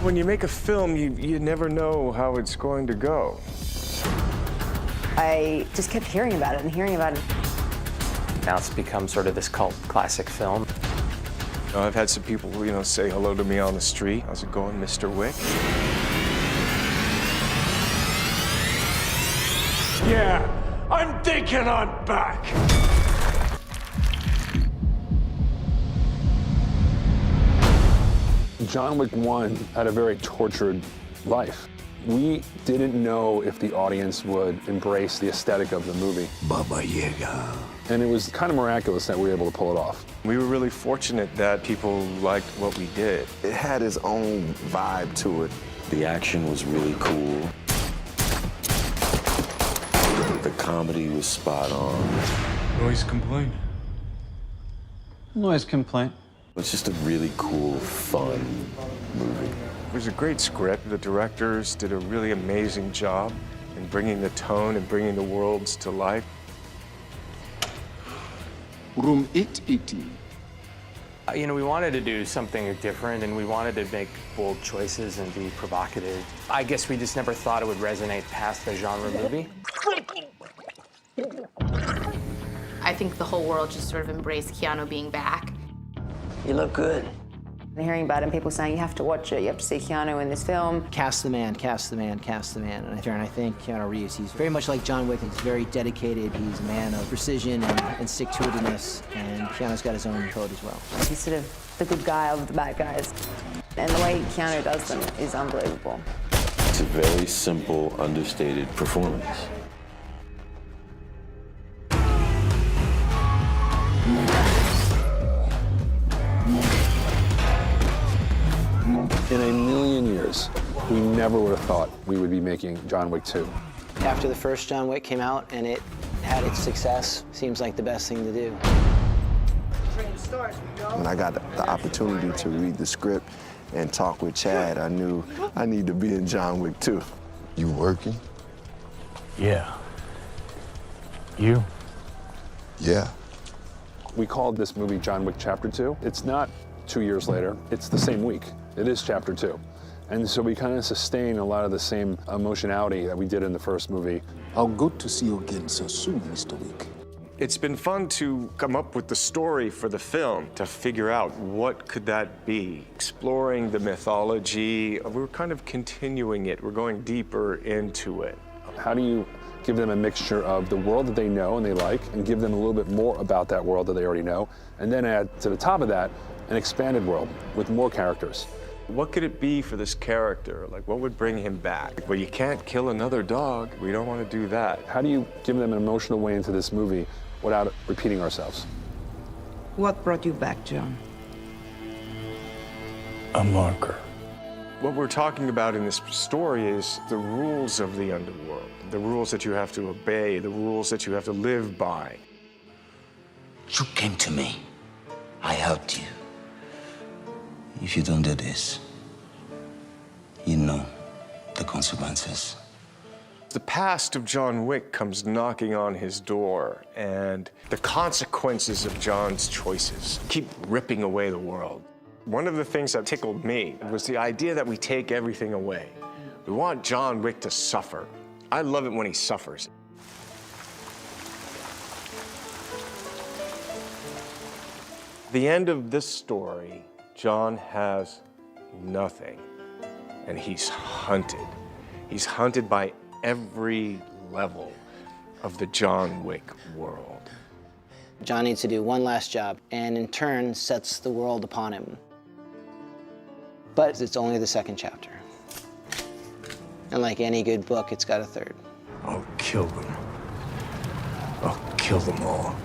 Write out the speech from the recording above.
When you make a film, you never know how it's going to go. I just kept hearing about it and hearing about it. Now it's become sort of this cult classic film. I've had some people, say hello to me on the street. How's it going, Mr. Wick? Yeah, I'm thinking I'm back. John Wick 1 had a very tortured life. We didn't know if the audience would embrace the aesthetic of the movie. Baba Yaga. And it was kind of miraculous that we were able to pull it off. We were really fortunate that people liked what we did. It had its own vibe to it. The action was really cool. The comedy was spot on. Noise complaint. Noise complaint. It's just a really cool, fun movie. It was a great script. The directors did a really amazing job in bringing the tone and bringing the worlds to life. Room 880. We wanted to do something different, and we wanted to make bold choices and be provocative. I guess we just never thought it would resonate past the genre movie. I think the whole world just sort of embraced Keanu being back. You look good. And hearing about it and people saying, you have to watch it, you have to see Keanu in this film. Cast the man, cast the man, cast the man. And I think Keanu Reeves, he's very much like John Wick. He's very dedicated. He's a man of precision and stick-to-itiveness. And Keanu's got his own code as well. He's sort of the good guy of the bad guys. And the way Keanu does them is unbelievable. It's a very simple, understated performance. In a million years, we never would have thought we would be making John Wick 2. After the first John Wick came out and it had its success, seems like the best thing to do. When I got the opportunity to read the script and talk with Chad, I knew I need to be in John Wick 2. You working? Yeah. You? Yeah. We called this movie John Wick Chapter 2. It's not 2 years later, it's the same week. It is Chapter 2. And so we kind of sustain a lot of the same emotionality that we did in the first movie. How good to see you again so soon, Mr. Wick. It's been fun to come up with the story for the film, to figure out what could that be. Exploring the mythology, we're kind of continuing it. We're going deeper into it. How do you give them a mixture of the world that they know and they like, and give them a little bit more about that world that they already know, and then add to the top of that an expanded world with more characters? What could it be for this character? Like, what would bring him back? Well, you can't kill another dog. We don't want to do that. How do you give them an emotional way into this movie without repeating ourselves? What brought you back, John? A marker. What we're talking about in this story is the rules of the underworld, the rules that you have to obey, the rules that you have to live by. You came to me. I helped you. If you don't do this, you know the consequences. The past of John Wick comes knocking on his door, and the consequences of John's choices keep ripping away the world. One of the things that tickled me was the idea that we take everything away. We want John Wick to suffer. I love it when he suffers. The end of this story, John has nothing, and he's hunted. He's hunted by every level of the John Wick world. John needs to do one last job, and in turn sets the world upon him. But it's only the second chapter. And like any good book, it's got a third. I'll kill them. I'll kill them all.